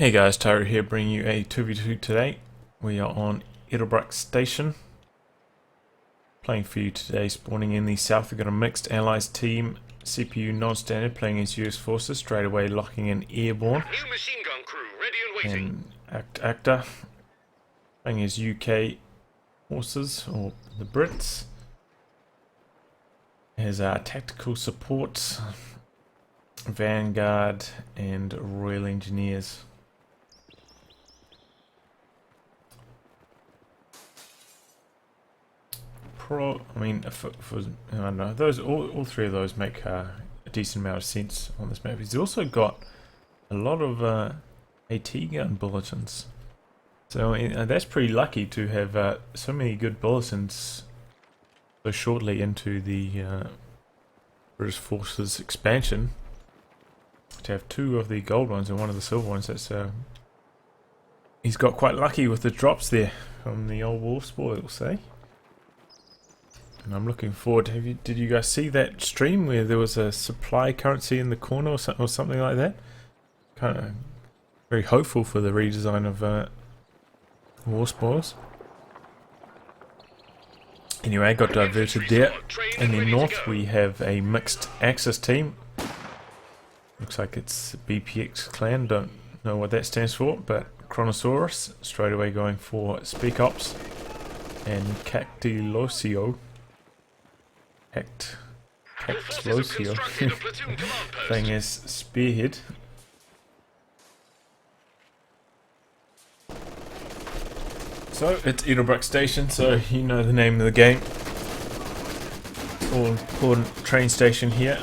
Hey guys, Tyro here bringing you a 2v2 today. We are on Edinburgh Station. Playing for you today, spawning in the south. We've got a mixed allies team. CPU non-standard playing as US forces, straight away locking in airborne. New machine gun crew ready and waiting. And AchtAchter playing as UK forces, or the Brits. As tactical support, Vanguard and Royal Engineers. I mean, I don't know, those all three of those make a decent amount of sense on this map. He's also got a lot of AT gun bulletins, so that's pretty lucky to have so many good bulletins so shortly into the British Forces expansion. To have two of the gold ones and one of the silver ones, that's he's got quite lucky with the drops there from the old war spoils, eh? And I'm looking forward. Did you guys see that stream where there was a supply currency in the corner or something like that? Kind of very hopeful for the redesign of war spoils. Anyway, I got diverted there. In the north we have a mixed Axis team. Looks like it's BPX clan. Don't know what that stands for, but Kronosaur0s straight away going for Spec Ops, and Cactlosio. Cactlosio playing as Spearhead. So it's Edinburgh Station, so you know the name of the game. All important train station here.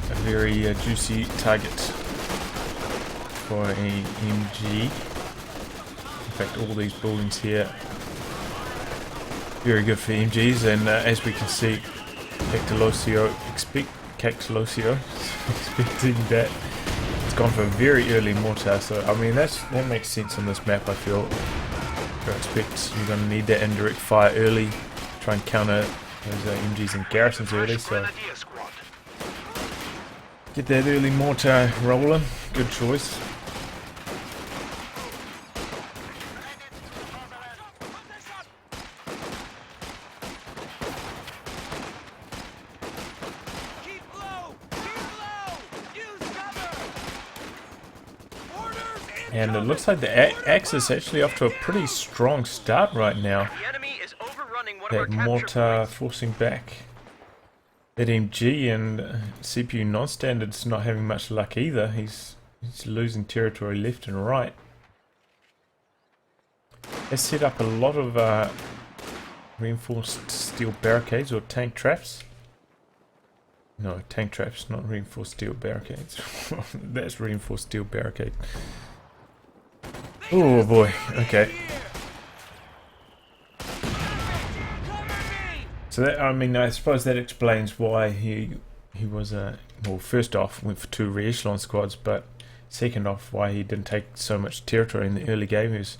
A very juicy target for a MG. In fact, all these buildings here very good for MGs, and as we can see, Cactlosio expecting that. It's gone for a very early mortar, so I mean that makes sense on this map. I feel I expect you're going to need that indirect fire early, try and counter those MGs and garrisons early, so get that early mortar rolling. Good choice. And it looks like the Axis is actually off to a pretty strong start right now. That mortar forcing back that MG, and CPU non-standard's not having much luck either. He's losing territory left and right. They set up a lot of reinforced steel barricades or tank traps. No, tank traps, not reinforced steel barricades. That's reinforced steel barricade. Oh boy, okay. So that, I mean, I suppose that explains why he was well, first off went for 2 re-echelon squads, but second off why he didn't take so much territory in the early game. He was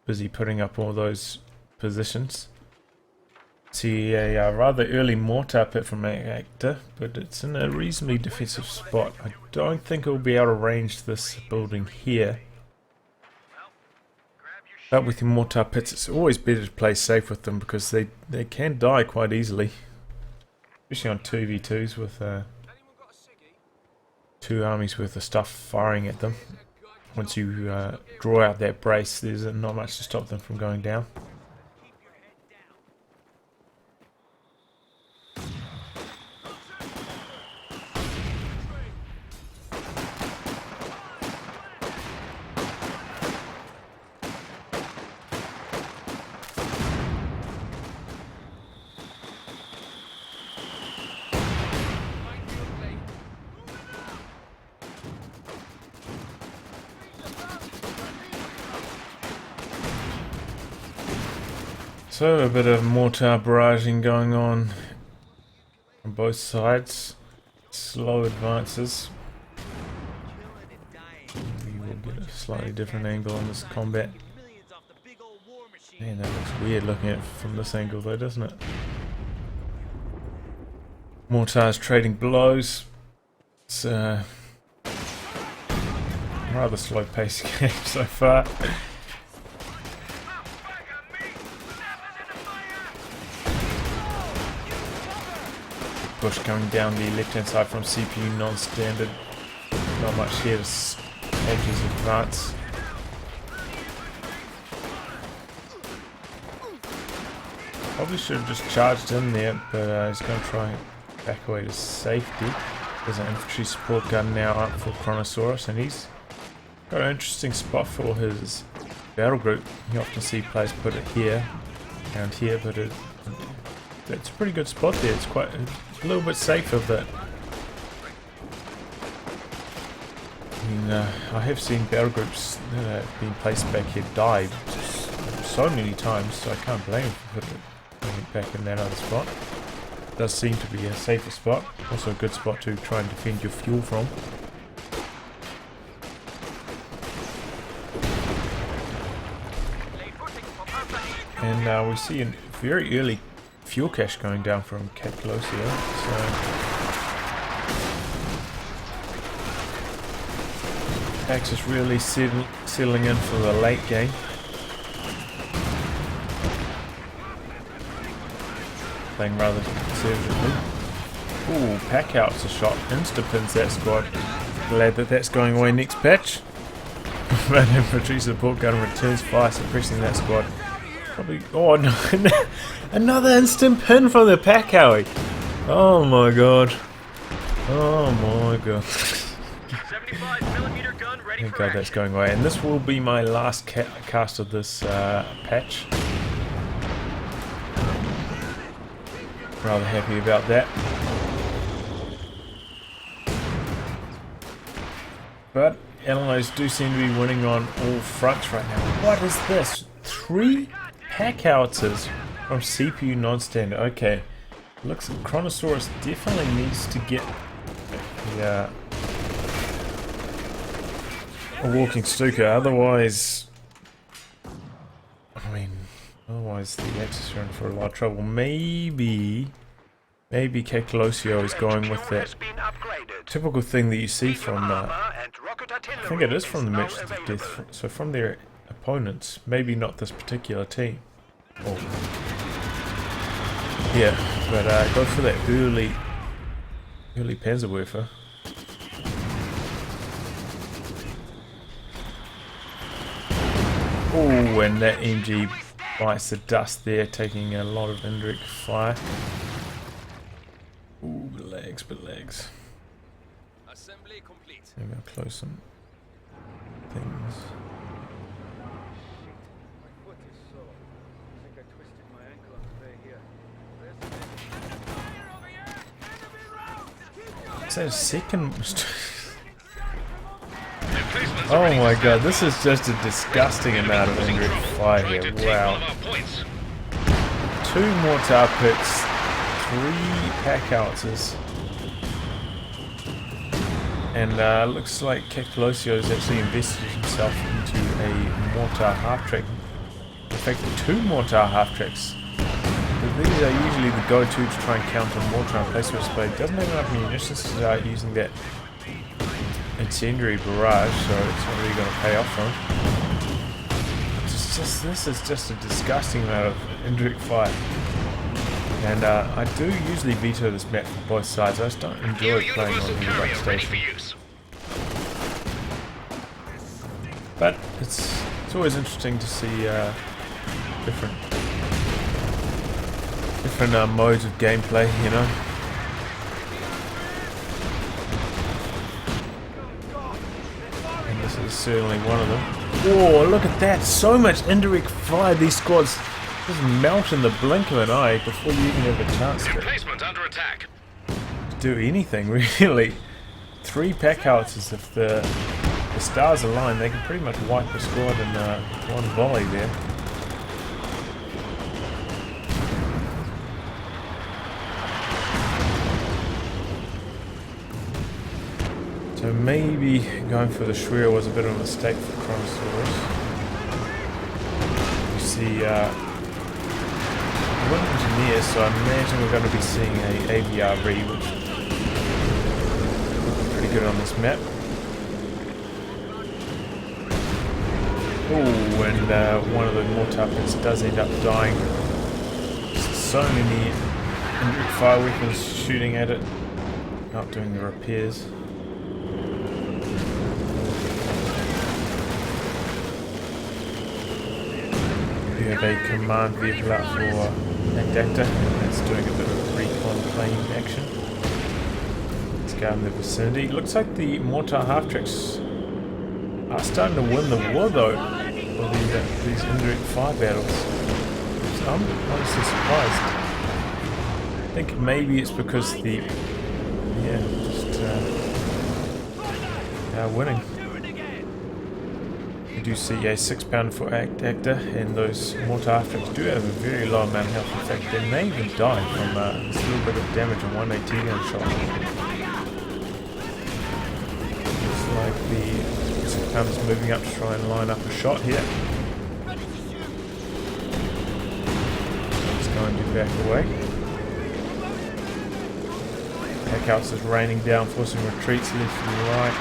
busy putting up all those positions. See a rather early mortar pit from AchtAchter, but it's in a reasonably defensive spot. I don't think it will be out of range this building here. But with the mortar pits, it's always better to play safe with them because they can die quite easily. Especially on 2v2s with 2 armies worth of stuff firing at them. Once you draw out that brace, there's not much to stop them from going down. So a bit of mortar barraging going on both sides. Slow advances. We will get a slightly different angle on this combat. Man, that looks weird looking at it from this angle though, doesn't it? Mortars trading blows. It's rather slow paced game so far. Push coming down the left hand side from CPU non-standard. Not much here to edges advance. Probably should have just charged in there, but he's going to try and back away to safety. There's an infantry support gun now up for Kronosaur0s, and he's got an interesting spot for his battle group. You often see players put it here, around here, but it's a pretty good spot there. It's quite a little bit safer, but I mean, I have seen battle groups that have been placed back here die so many times, so I can't blame him for putting it back in that other spot. It does seem to be a safer spot, also a good spot to try and defend your fuel from. And we see a very early fuel cache going down from Cactlosio, so Axe is really settling in for the late game. Playing rather conservatively. Ooh, pack out's a shot. Insta-pins that squad. Glad that that's going away next patch. But infantry support gun returns fire, suppressing that squad. Probably. Oh no! Another instant pin from the pack out. Oh my god. Oh my god. 75mm gun ready Thank for god action. that's going away. And this will be my last cast of this patch. Rather happy about that. But Allies do seem to be winning on all fronts right now. What is this? 3 pack howitzers from CPU non-standard. Okay. Looks like Kronosaur0s definitely needs to get a walking Stuka, otherwise otherwise the Axis are in for a lot of trouble. Maybe Cactlosio is going with that typical thing that you see from I think it is from the Merchants of Death, so from their opponents, maybe not this particular team. Oh. Yeah, but go for that early Panzerwerfer. Oh, and that MG bites the dust there, taking a lot of indirect fire. Ooh, but lags. Assembly complete. Maybe I'll close some things. My foot is sore. I think I twisted my ankle on the way here. Is that a second? Oh my god, this is just a disgusting amount of indirect fire here. Wow. 2 mortar pits, 3 pack howitzers. And looks like Cactlosio has actually invested himself into a mortar half-track. In fact, 2 mortar half-tracks. These are usually the go-to to try and counter mortar emplacements, but he doesn't have enough munitions to start using that incendiary barrage, so it's not really going to pay off for him. This is just a disgusting amount of indirect fire. And I do usually veto this map from both sides. I just don't enjoy playing on the right station. But it's always interesting to see different modes of gameplay, you know. And this is certainly one of them. Whoa, look at that! So much indirect fire. These squads just melt in the blink of an eye before you even have a chance to Emplacement under attack. do anything, really. 3 pack howitzers, if the stars align, they can pretty much wipe the squad in one volley there. So maybe going for the Schwer was a bit of a mistake for Kronosaur0s. You see, one engineer, so I imagine we're going to be seeing a AVRE, which looks pretty good on this map. Oh, and one of the mortar pits does end up dying. So many indirect fire weapons shooting at it, not doing the repairs. We have a command vehicle out for AchtAchter, and that's doing a bit of recon plane action. Let's go in the vicinity. It looks like the mortar half-tracks are starting to win the war though, for these indirect fire battles. So I'm honestly surprised. I think maybe it's because the winning. You do see a 6-pounder for AchtAchter, and those mortar half-tracks do have a very low amount of health. In fact, they may even die from this little bit of damage on one AT gun shot. Looks like the 6-pounder's moving up to try and line up a shot here. Let's go and do back away. Packouts is raining down, forcing retreats left and right.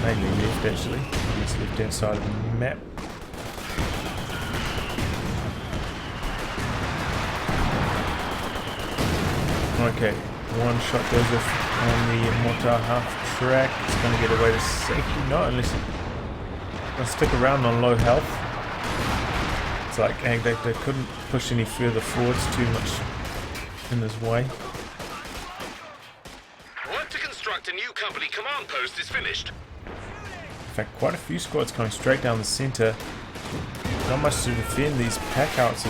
Mainly left actually, on this left hand side of the map. Okay, one shot goes off on the mortar half track. It's going to get away to safety. No, unless it's going to stick around on low health. It's like AchtAchter couldn't push any further forwards, too much in his way. Work to construct a new company command post is finished. In fact, quite a few squads coming straight down the centre. Not much to defend these packouts.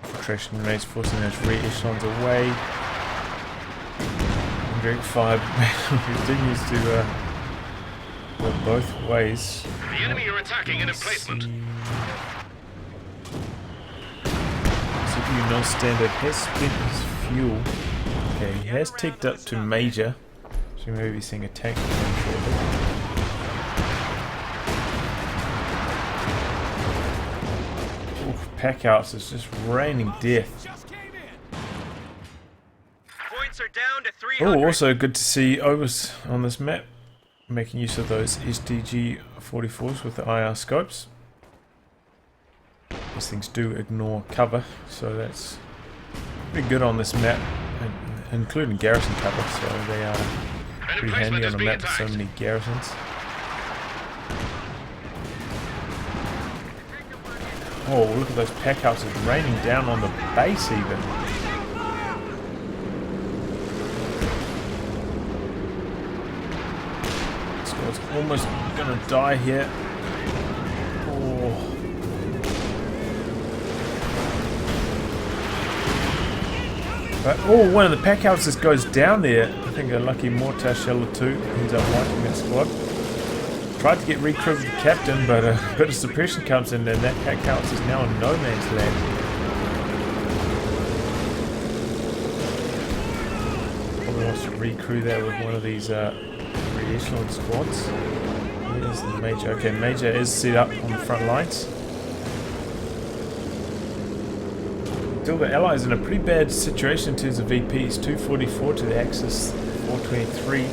Infiltration grenades forcing those rear echelons away. Indirect fire continues to go both ways. The enemy are attacking an emplacement. NonStandard has spent his fuel. Okay, he has ticked up to major. So we may be seeing a tank shortly. Oof, packouts is just raining death. Points are down to 300. Oh, also good to see Obus on this map, making use of those SDG 44s with the IR scopes. These things do ignore cover, so that's pretty good on this map, including garrison cover, so they are pretty handy on a map with so many garrisons. Oh, look at those packouts, it's raining down on the base even. Squad's almost gonna die here. Oh. But, oh, one of the packouts just goes down there. I think a lucky mortar shell or two ends up wiping that squad. Tried to get recruited the captain, but a bit of suppression comes in and that packhouse is now in no man's land. Probably wants to recrew that with one of these re-echelon squads. Here's the major. Okay, major is set up on the front lines. Still, the Allies in a pretty bad situation in terms of VPs. 244 to the Axis, 423.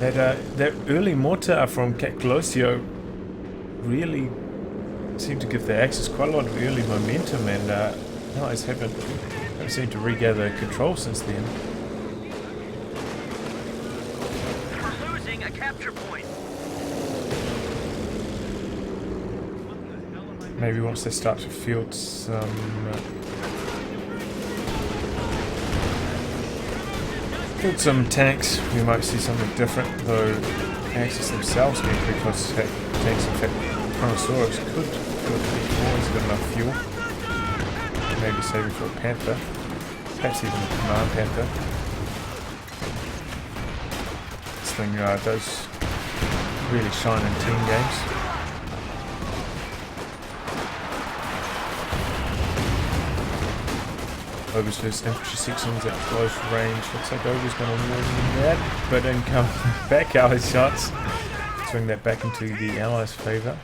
That early mortar from Cactlosio really seemed to give the Axis quite a lot of early momentum, and Allies haven't seemed to regather control since then. We're losing a capture point. Maybe once they start to field some tanks, we might see something different, though Axis themselves getting pretty close to tanks. In fact, Kronosaur0s could go to D4, he's got enough fuel. Maybe saving for a Panther, perhaps even a Command Panther. This thing does really shine in team games. Ober's first infantry sections at close range. Looks like Ober's going to win that, but in come back out his shots. Swing that back into the Allies' favour.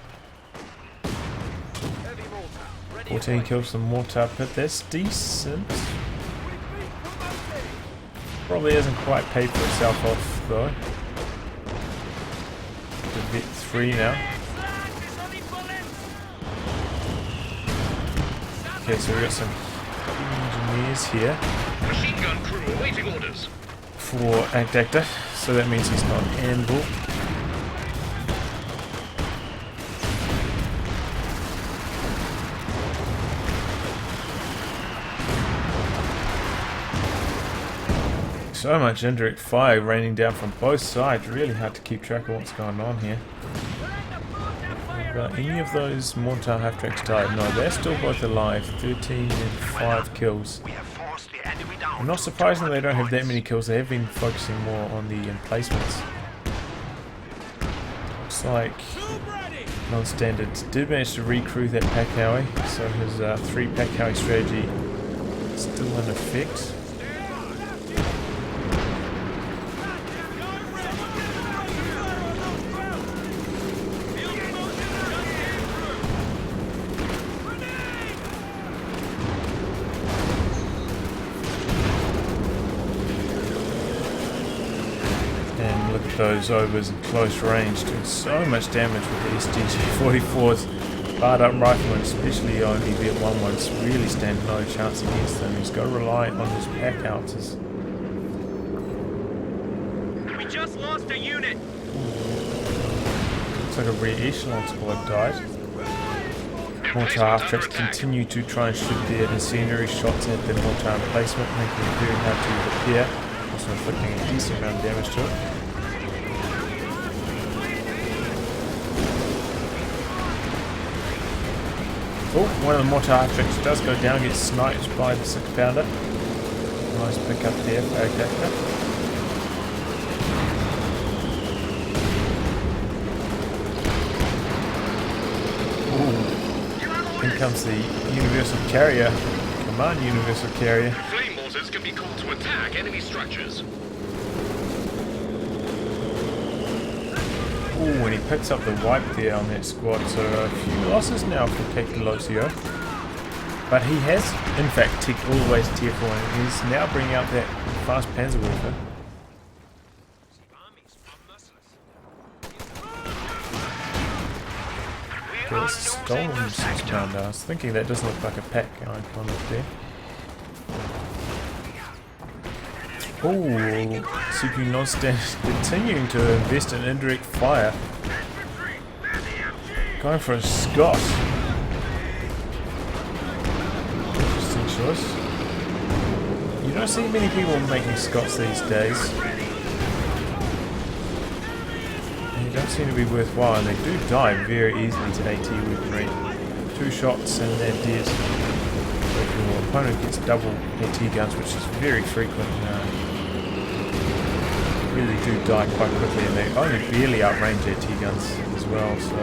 14 kills from mortar pit, that's decent. Probably hasn't quite paid for itself off though. The Vet 3 now. Okay, so we got some engineers here Machine gun crew awaiting orders. for AchtAchter, so that means he's not Anvil. So much indirect fire raining down from both sides, really hard to keep track of what's going on here. Have any of those mortar half-tracks died? No, they're still both alive, 13 and 5 kills. I'm not surprised that they don't have that many kills, they have been focusing more on the emplacements. Looks like NonStandard did manage to recrew that pack howie, so his 3 pack howie strategy is still in effect. Those overs in close range doing so much damage with the SDG-44's barred up riflemen, especially only Viet-1 ones, really stand no chance against them. He's got to rely on his pack houses. We just lost a unit. Looks like a rear echelon squad died. Mortar half-tracks continue to try and shoot their incendiary shots at the mortar emplacement, making it very hard to repair, also inflicting a decent amount of damage to it. Oh, one of the mortar half-tracks does go down, gets sniped by the 6-pounder. Nice pick up there for AchtAchter. In comes the universal carrier, command universal carrier. Flame mortars can be called to attack enemy structures. Ooh, and he picks up the wipe there on that squad, so a few losses now for Cactlosio. But he has, in fact, ticked all the way to tier 4, and he's now bringing out that fast Panzerwerfer. There's a stolen 6-pounder. I was thinking that doesn't look like a pack icon up there. Ooh, CPU NonStandard continuing to invest in indirect fire. Going for a Scott. Interesting choice. You don't see many people making Scots these days. They don't seem to be worthwhile, and they do die very easily to AT weaponry. 2 shots and they're dead. Your opponent gets double AT guns, which is very frequent. Really do die quite quickly, and they only barely outrange AT guns as well, so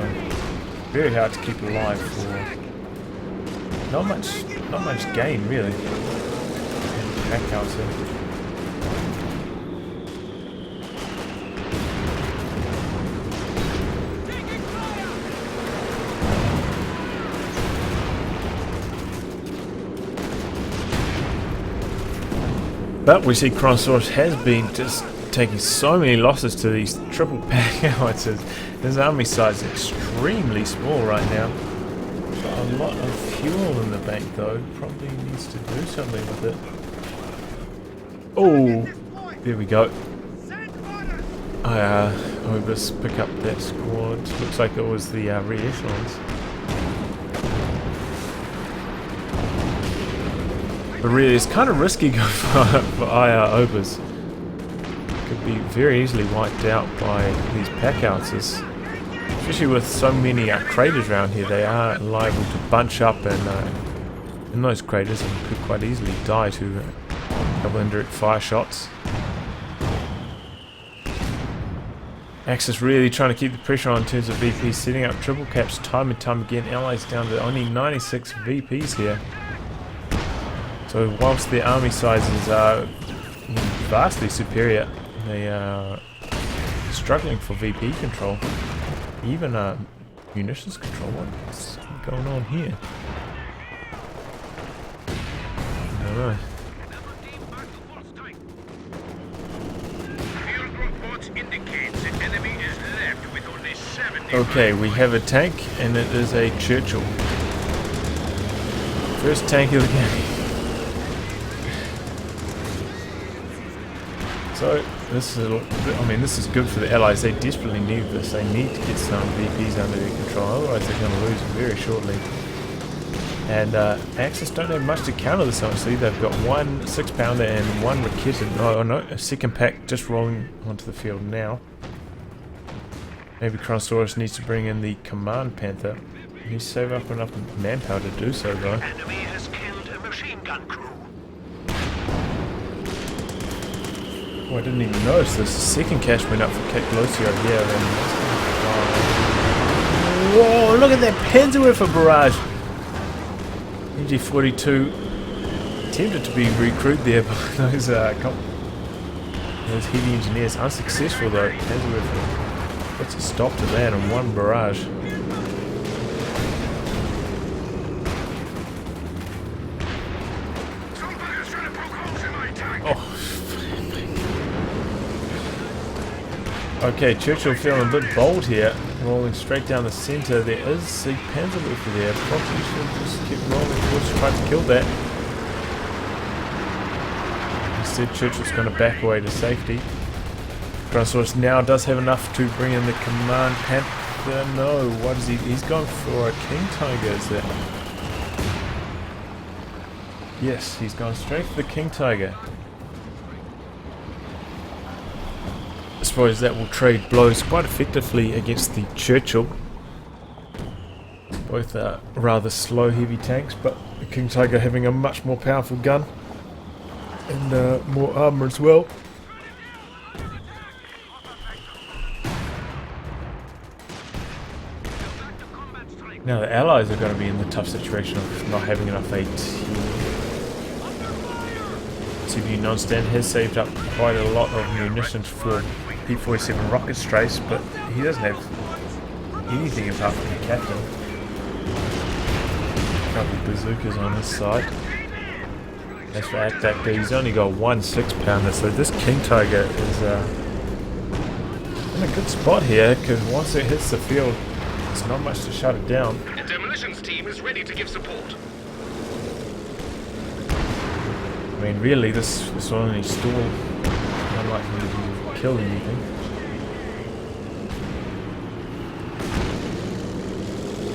very hard to keep alive for not much gain really. And pack house. But we see Kronosaur0s has been just taking so many losses to these triple pack howitzers. His army size is extremely small right now. Got a lot of fuel in the bank though. Probably needs to do something with it. Oh, there we go. Obus pick up that squad. Looks like it was the rear echelons. But really, it's kind of risky going for IR Obus. Could be very easily wiped out by these pack howitzers. Especially with so many craters around here, they are liable to bunch up in those craters and could quite easily die to a couple indirect fire shots. Axis really trying to keep the pressure on in terms of VPs, setting up triple caps time and time again. Allies down to only 96 VPs here. So whilst their army sizes are vastly superior, they are struggling for VP control. Even munitions control. What's going on here? I don't know. Okay, we have a tank, and it is a Churchill. First tank of the game. So this is, I mean, this is good for the Allies. They desperately need this. They need to get some VPs under their control, otherwise they're going to lose very shortly. And Axis don't have much to counter this, honestly. They've got one 6-pounder and one raketed. Oh no, a second pack just rolling onto the field now. Maybe Kronosaur0s needs to bring in the Command Panther. He's saving up enough manpower to do so, though. Enemy has killed a machine gun crew. Oh, I didn't even notice this. Second cache went up for Cactlosio here. Whoa, look at that Panzerwerfer barrage! MG42 attempted to be recruited there by those heavy engineers. Unsuccessful though. Panzerwerfer puts a stop to that in one barrage. Oh. Okay, Churchill feeling a bit bold here, rolling straight down the centre. There is a Panzerwerfer there. Probably should just keep rolling towards trying to kill that. Instead, Churchill's going to back away to safety. Kronosaur0s now does have enough to bring in the Command Panther. No, what is he? He's going for a King Tiger, is that? Yes, he's gone straight for the King Tiger. I suppose that will trade blows quite effectively against the Churchill. Both are rather slow, heavy tanks, but the King Tiger having a much more powerful gun and more armour as well. Now the Allies are going to be in the tough situation of not having enough AT. CPU NonStandard has saved up quite a lot of munitions for P-47 rocket strays, but he doesn't have anything apart from the captain. A couple of bazookas on his side. As for AchtAchter, he's only got one 6-pounder, so this King Tiger is in a good spot here, because once it hits the field, there's not much to shut it down. The demolitions team is ready to give support. I mean, really, this will only stall. Unlikely to kill anything.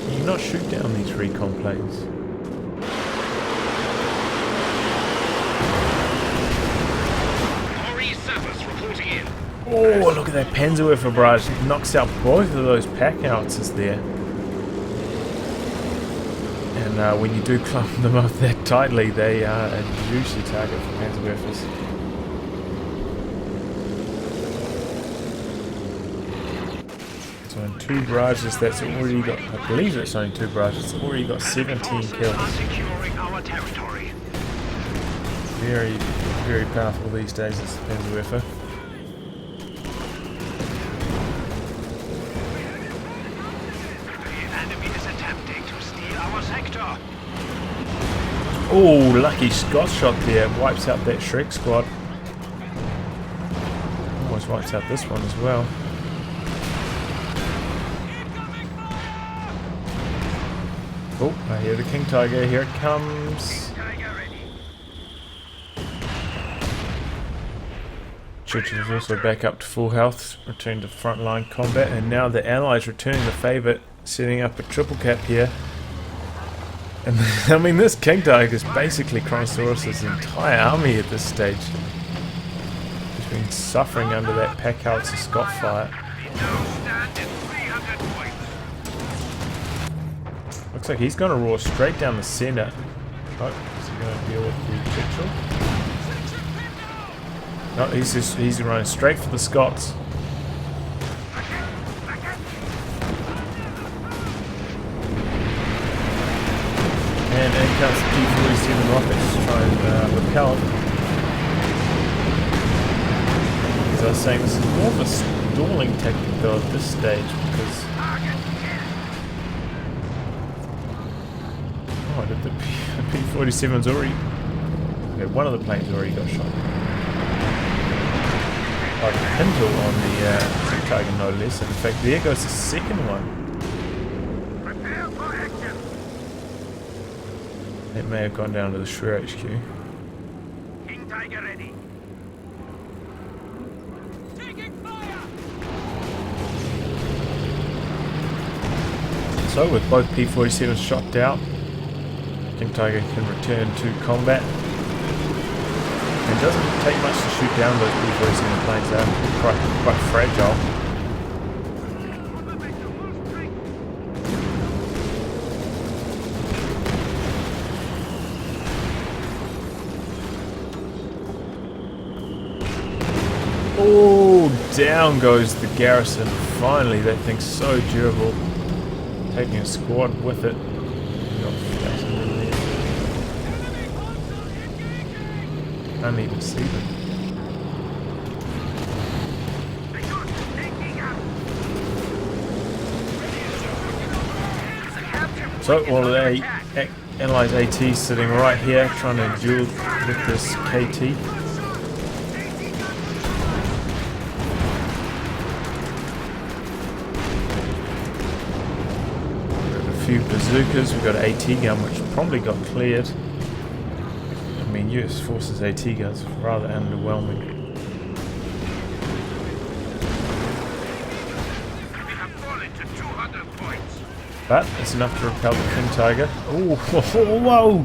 Can you not shoot down these recon planes? Oh, look at that Panzerwerfer barrage. It knocks out both of those pack outs there. And when you do clump them up that tightly, they are a juicy target for Panzerwerfers. So in 2 barrages, that's already got, I believe it's only 2 barrages, it's already got 17 kills. Very, very powerful these days, this Panzerwerfer. Oh, lucky Scott shot there. Wipes out that Shrek squad. Almost wipes out this one as well. Oh, I hear the King Tiger. Here it comes. Churchill is also back up to full health. Return to frontline combat. And now the Allies returning the favour. Setting up a triple cap here. And I mean, this King Tiger is basically Kronosaur0s' entire army at this stage. He's been suffering under that pack house of Scott fire. Looks like he's going to roar straight down the centre. Oh, is he going to deal with the Churchill? No, he's running straight for the Scots. And in comes the P-47 rockets to try and repel it. As I was saying, this is more of a stalling tactic though at this stage because... Oh, the P-47's already... Okay, one of the planes already got shot. like a pintle on the King Tiger, no less. In fact, there goes the second one. Prepare for action. It may have gone down to the Shrew HQ. King Tiger ready. So with both P-47s shot down, King Tiger can return to combat. It doesn't take much to shoot down those P-47 planes. They're quite fragile. Oh, down goes the garrison. Finally, that thing's so durable. Taking a squad with it. Can't even see them. So all of the Allies AT sitting right here trying to duel with this KT. Few bazookas, we've got an AT gun which probably got cleared. I mean, US Forces AT guns rather underwhelming. We have fallen to 200 points. But it's enough to repel the King Tiger. Oh, whoa!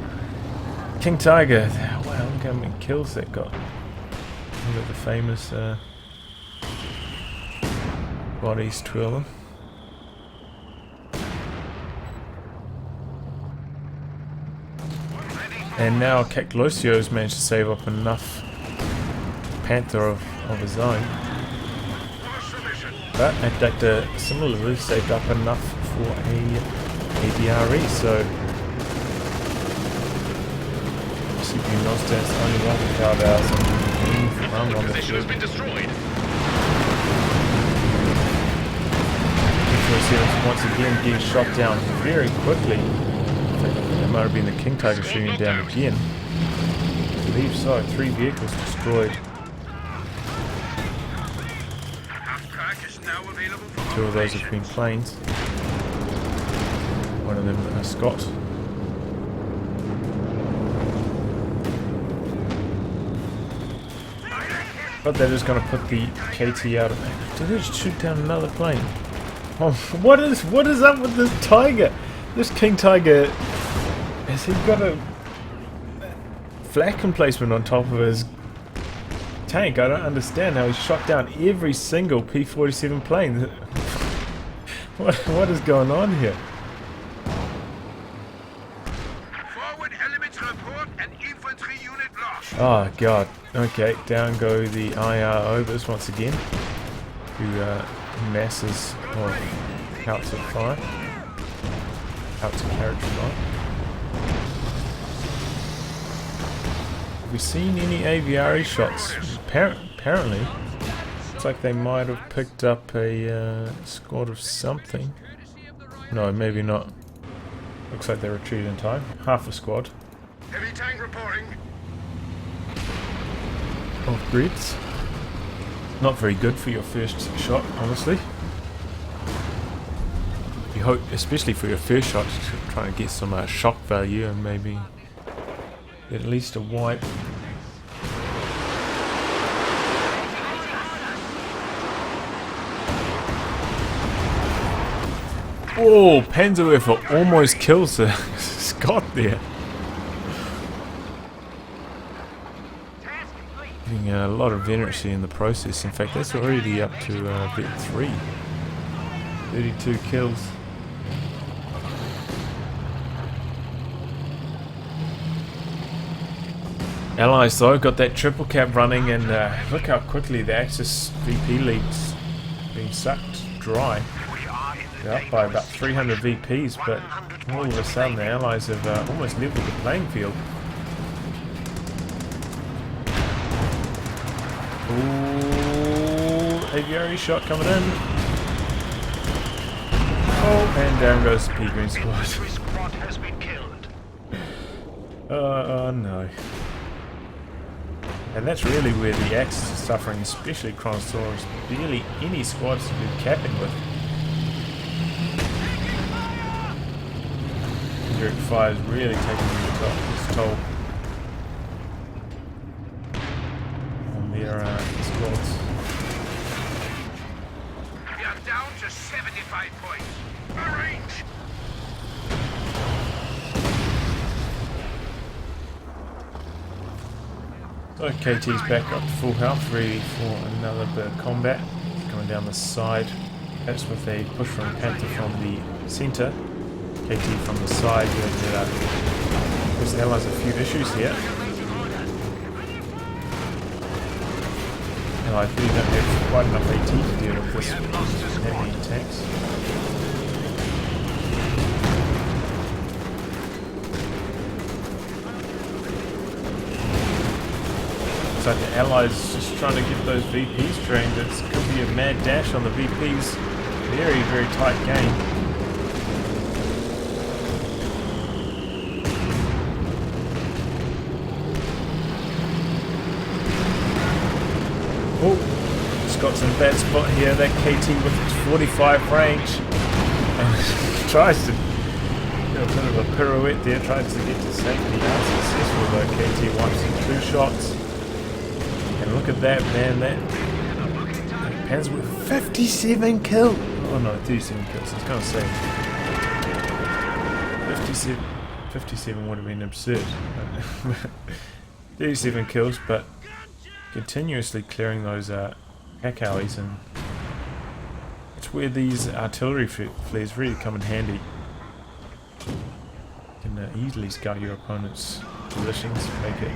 King Tiger. Wow, look how many kills that got. Look at the famous bodies twirling. And now Cactlosio has managed to save up enough Panther of his own. But AchtAchter similarly saved up enough for a ADRE, so CPU NonStandard's only one powered hours and I'm on the Position has been destroyed. Once again getting shot down very quickly. That might have been the King Tiger shooting down again. I believe so. 3 vehicles destroyed. 2 of those have been planes. One of them a Scott. But that is going to put the KT out of it. Did they just shoot down another plane? Oh, what is up with this Tiger? This King Tiger, has he got a flak emplacement on top of his tank? I don't understand how he shot down every single P-47 plane. What is going on here? Forward elements report an infantry unit lost. Oh god. Okay, down go the IROs once again. Who masses of howitzer fire. Howitzer carriage fire. Have we seen any aviary shots? Apparently. Looks like they might have picked up a squad of something. No, maybe not. Looks like they retreated in time. Half a squad. Heavy tank reporting. Of Brits. Not very good for your first shot, honestly. You hope, especially for your first shot, trying to get some shock value and maybe get at least a wipe. Oh, Panzerwerfer almost kills the Scott there. Getting a lot of veterancy in the process. In fact, that's already up to vet 3. 32 kills. Allies though got that triple cap running, and look how quickly the Axis VP lead's being sucked dry. They're up by about 300 VPs, but all of a sudden the Allies have almost leveled the playing field. Ooh, aviary shot coming in. Oh, and down goes the P-Green squad. Oh no. And that's really where the Axis is suffering, especially Kronosaur0s. Barely any squads to do capping with. Indirect fire is really taking its toll on their squads. We are down to 75 points. Arrange! So KT's back up to full health, ready for another bit of combat. Coming down the side. That's with a push from Panther from the centre. KT from the side. This allies a few issues here. Allies really don't have quite enough AT to deal with this heavy tanks. So the Allies just trying to get those VPs trained. It's going to be a mad dash on the VPs. Very, very tight game. Oh, it's got some bad spot here. That KT with its 45 range. And tries to do a bit of a pirouette there. Tries to get to safety. Unsuccessful though. KT wipes in 2 shots. And look at that, man, that Pans with 57 kills. Oh no, 37 kills, I was going to say 57 would have been absurd. 37 kills, but continuously clearing those Cactlosios, and it's where these artillery flares really come in handy. You can easily scout your opponent's positions, make it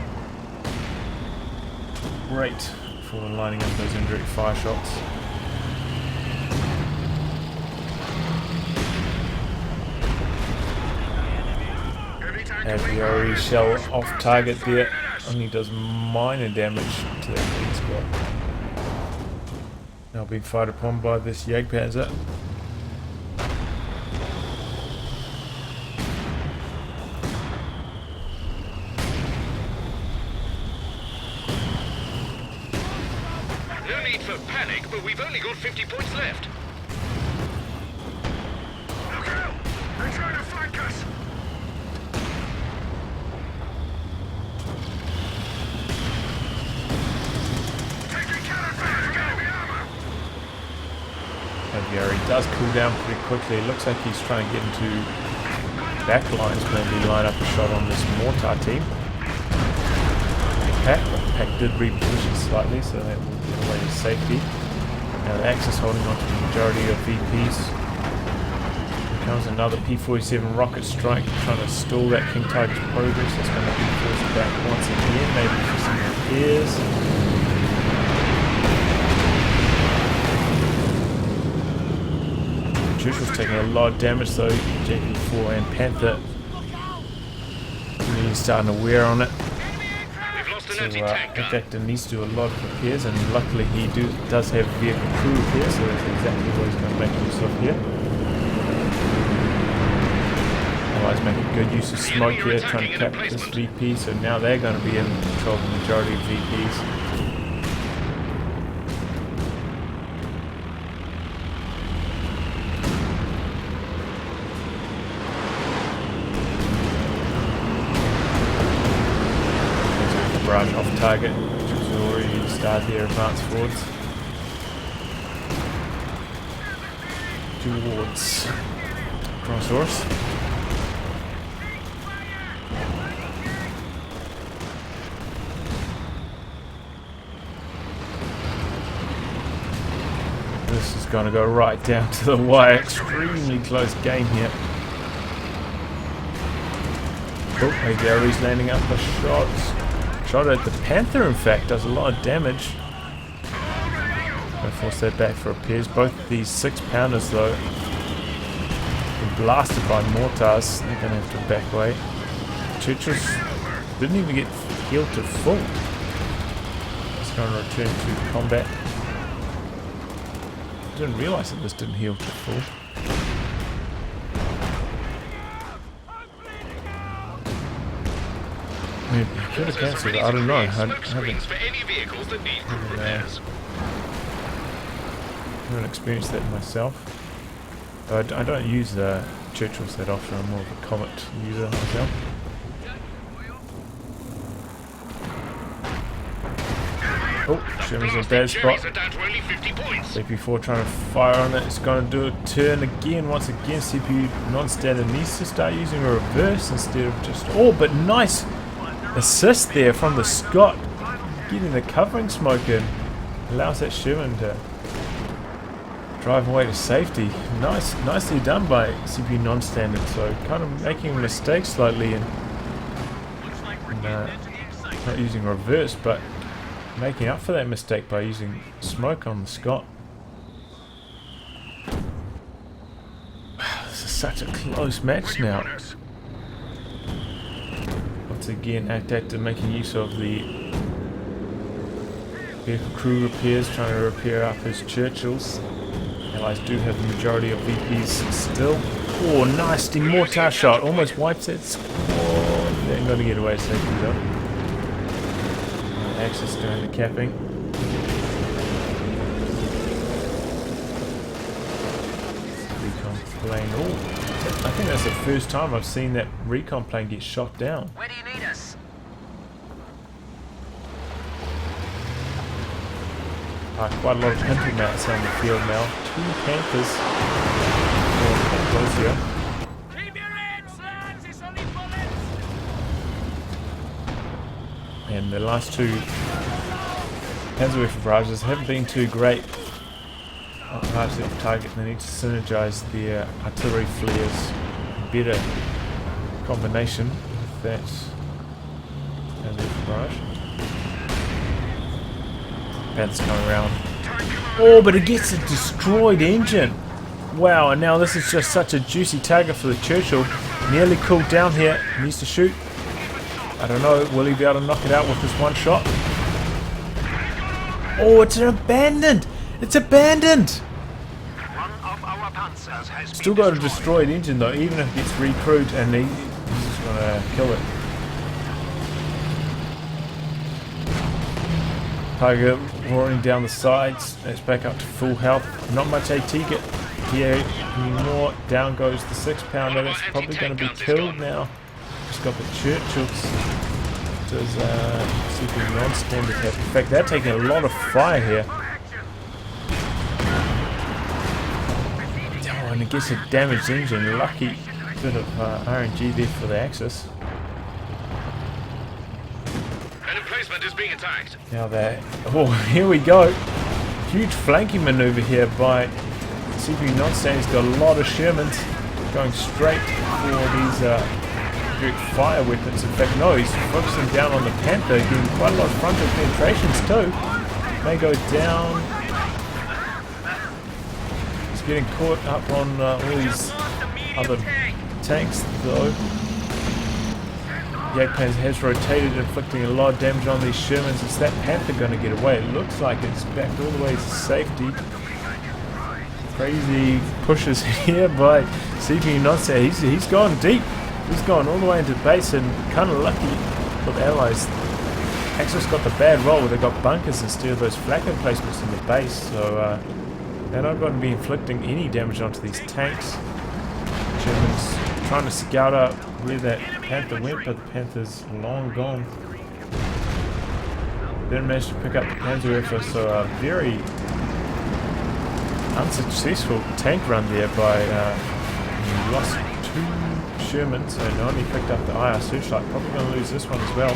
great for lining up those indirect fire shots. Aviary shell off target there, only does minor damage to that lead squad. Now being fired upon by this Jagdpanzer. No need for panic, but we've only got 50 points left. Look out! They're trying to flank us! Taking cannon fire! Enemy armor! Aviary does cool down pretty quickly. Looks like he's trying to get into back lines, maybe line up a shot on this mortar team. Pack did reposition slightly, so that will get away to safety. Now the Axis holding on to the majority of VPs. Here comes another P-47 rocket strike, trying to stall that King Tiger's progress. That's going to be forced back once again, maybe for some repairs. Churchill's taking a lot of damage though. JP4 and Panther really starting to wear on it. So AchtAchter needs to do a lot of repairs, and luckily he does have vehicle crew repair, so that's exactly what he's going to make himself here. Allies making good use of smoke here, trying to cap this VP, so now they're going to be in control of the majority of VPs. Barrage off target, which has already started their advance forwards towards Kronosaur0s. This is going to go right down to the wire. Extremely close game here. Oh, Aviary's landing up a shot. Shot at the Panther, in fact, does a lot of damage. Gonna force that back for repairs. Both of these 6-pounders, though, been blasted by mortars. They're gonna have to back away. Churchill's didn't even get healed to full. It's gonna return to combat. Didn't realise that this didn't heal to full. mean, I could have cancelled it, I don't know. I Smoke haven't screens for any vehicles that need quick repairs. experienced that myself. I don't use Churchills that often. I'm more of a Comet user myself. Oh, Sherman's in a bad spot. Are down to only 50 points. CP4 trying to fire on it. It's going to do a turn again. Once again, CPU non-standard needs to start using a reverse instead of just... Oh, but nice assist there from the Scott. Getting the covering smoke in. Allows that Sherman to drive away to safety. Nicely done by CPU non-standard. So kind of making a mistake slightly and not using reverse, but making up for that mistake by using smoke on the Scott. This is such a close match now. Once again, AchtAchter making use of the vehicle crew repairs, trying to repair up his Churchills. Allies do have the majority of VPs still. Oh, nice Demortar shot, almost wipes it. Oh, they're going to get away safely though. Access doing the capping. Recon plane. Oh, I think that's the first time I've seen that recon plane get shot down. Where do you need us? Quite a lot of pimple mats on the field now. 2 Panthers for Cactlosio. Keep your heads, lads! It's only bullets! And the last 2 Panzerwerfer barrages haven't been too great. Largely off target. They need to synergize their artillery flares. Better combination with that Panzerwerfer barrage. Panther's coming around. Oh, but it gets a destroyed engine. Wow, and now this is just such a juicy target for the Churchill. Nearly cooled down here. Needs to shoot. I don't know. Will he be able to knock it out with this one shot? Oh, it's abandoned. It's abandoned. Still got a destroyed engine though, even if it gets recrewed, and he's just gonna kill it. Tiger roaring down the sides. It's back up to full health. Not much AT get here anymore. Down goes the 6-pounder. That's probably going to be killed now. Just got the Churchills. Does super non-standard have? In fact, they're taking a lot of fire here. Oh, and it gets a damaged engine. Lucky bit of RNG there for the Axis. Is being attacked. Now that, oh, here we go. Huge flanking maneuver here by CPU non-standard. He's got a lot of Shermans going straight for these direct fire weapons. In fact, no, he's focusing down on the Panther, getting quite a lot of frontal penetrations too. May go down. He's getting caught up on all these other tanks though. Jagdpanzer has rotated, inflicting a lot of damage on these Shermans. Is that Panther going to get away? It looks like it's backed all the way to safety. Crazy pushes here by CPU non-standard. He's gone deep. He's gone all the way into base, and kind of lucky for the Allies. Axis got the bad roll where they got bunkers instead of those flak emplacements in the base, so they're not going to be inflicting any damage onto these tanks. Germans trying to scout out where that Panther went, but the Panther's long gone. Didn't manage to pick up the Panzerwerfer, so a very unsuccessful tank run there by he lost 2 Shermans and only picked up the IR searchlight. Probably going to lose this one as well.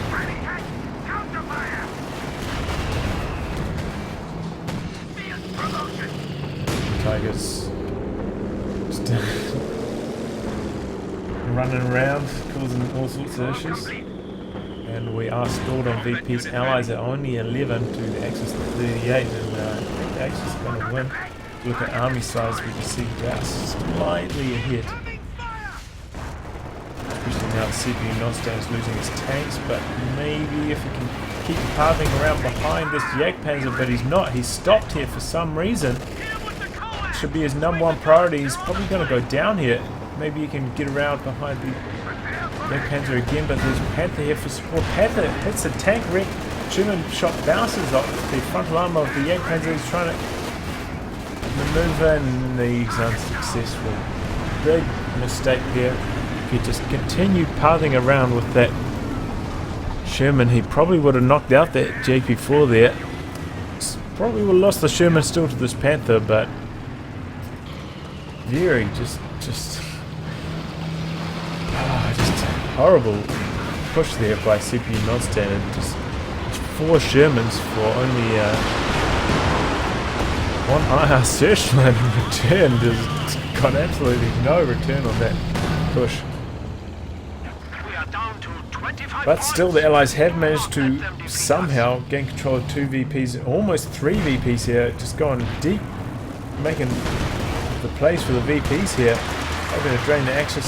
Tigers just running around, causing all sorts of issues. And we are stalled on VP's. Allies are only 11 to the Axis 38, and I think the Axis are going to win. Look at army size, we can see they are slightly ahead. Especially now the CPU non-standard is losing his tanks, but maybe if he can keep carving around behind this Jagdpanzer, but he's not. He's stopped here for some reason. Should be his number 1 priority. He's probably going to go down here. Maybe he can get around behind the Black Panther again, but there's Panther here for support. Panther hits the tank wreck. Sherman shot bounces off the frontal armor of the Jagd Panzer. He's trying to maneuver and he's unsuccessful. Big mistake there. If he just continued pathing around with that Sherman, he probably would have knocked out that JP4 there. Probably would have lost the Sherman still to this Panther, but very just horrible push there by CPU NonStandard. Just 4 Shermans for only one IR searchlight in return. Just got absolutely no return on that push. But still, the Allies have managed to somehow gain control of 2 VPs, almost 3 VPs here, just going deep, making the place for the VPs here. They're going to drain the Axis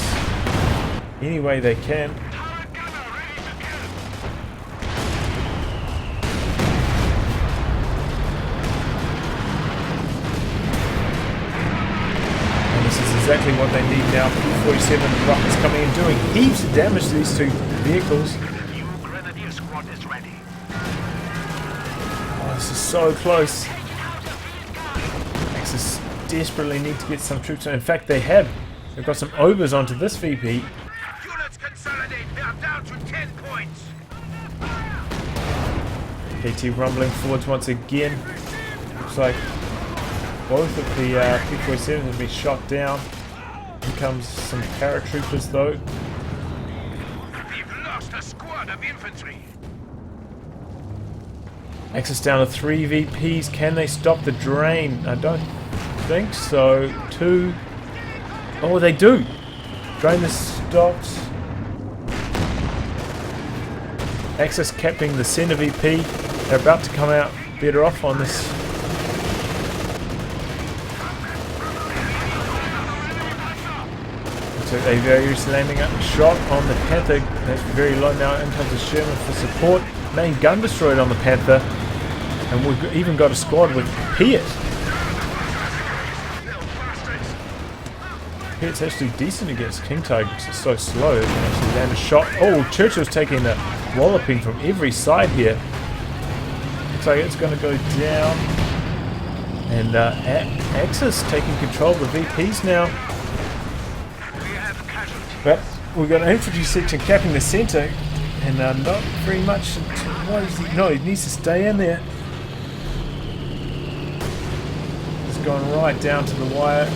any way they can. And this is exactly what they need now. P-47 rockets coming in, doing heaps of damage to these 2 vehicles. Oh, this is so close. Axis desperately need to get some troops. In fact, they have. They've got some overs onto this VP. Units consolidate. They're down to 10 points. KT rumbling forwards once again. Looks like both of the P-47s have been shot down. Here comes some paratroopers though. We've lost a squad of infantry. Axis down to 3 VPs. Can they stop the drain? I don't think so. 2. Oh, they do. Drain is stopped. Axis capping the center VP. They're about to come out better off on this. So Aviators landing up a shot on the Panther. That's very low now. In comes the Sherman for support. Main gun destroyed on the Panther. And we've even got a squad with Piet. Piet's actually decent against King Tiger because it's so slow. It can actually land a shot. Oh, Churchill's taking a walloping from every side here. Looks like it's going to go down. And Axis taking control of the VPs now. But we've got an infantry section capping the centre. And not very much. What is he? No, he needs to stay in there. It's gone right down to the wire.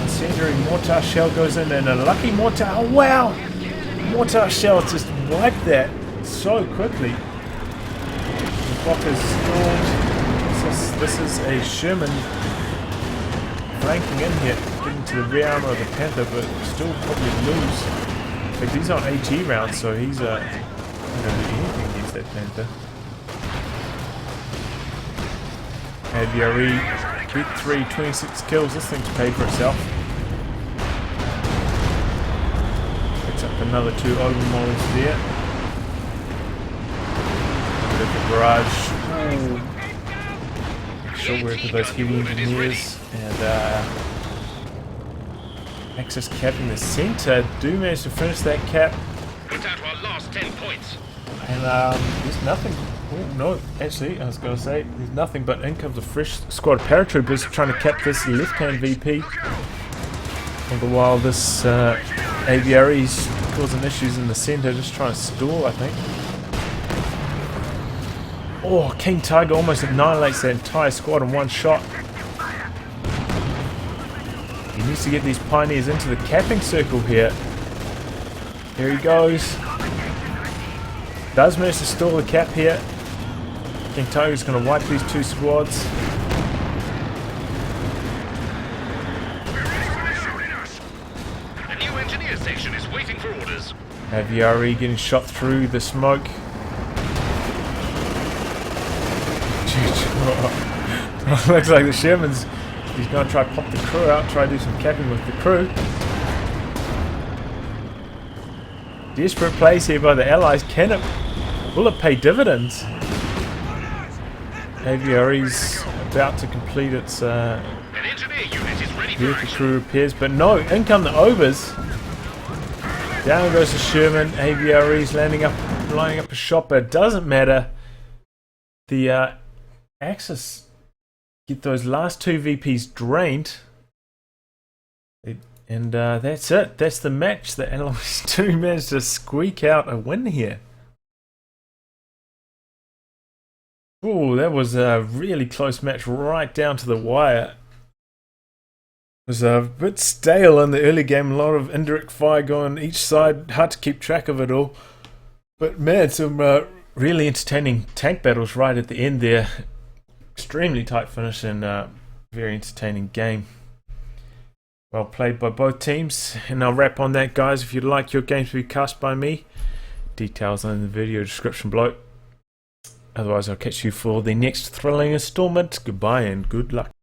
Incendiary mortar shell goes in, and a lucky mortar. Oh wow! Mortar shell just wiped that so quickly. The block is stalled. This is a Sherman flanking in here, getting to the rear armor of the Panther, but still probably lose. In fact, he's on AT rounds, so he's not going to do anything against that Panther. AVRE, beat 3, 26 kills. This thing's paid for itself. Picks up another 2 overmollies there. Bit of a barrage. Short work with those heavy engineers. And Axis capping the centre. Do manage to finish that cap. We're down to our last 10 points. And there's nothing. Oh no, actually, I was going to say there's nothing, but in comes a fresh squad of paratroopers trying to cap this left-hand VP. All the while, this AVRE's causing issues in the centre, just trying to stall, I think. Oh, King Tiger almost annihilates that entire squad in one shot. He needs to get these pioneers into the capping circle here. Here he goes. Does manage to stall the cap here. King Tiger's going to wipe these 2 squads. The new engineer section is waiting for orders. AVRE getting shot through the smoke. Looks like the Sherman's. He's going to try to pop the crew out, try to do some capping with the crew. Desperate plays here by the Allies. Will it pay dividends? AVRE's about to complete its An engineer unit is ready for vehicle action. crew repairs, but no, in come the overs. Down goes the Sherman. AVRE's lining up a shot, but it doesn't matter. The Axis get those last two VPs drained. And that's it. That's the match. The Alloys 2 managed to squeak out a win here. Oh, that was a really close match right down to the wire. It was a bit stale in the early game. A lot of indirect fire going each side. Hard to keep track of it all. But man, some really entertaining tank battles right at the end there. Extremely tight finish and very entertaining game. Well played by both teams. And I'll wrap on that, guys. If you'd like your games to be cast by me, details in the video description below. Otherwise, I'll catch you for the next thrilling installment. Goodbye and good luck.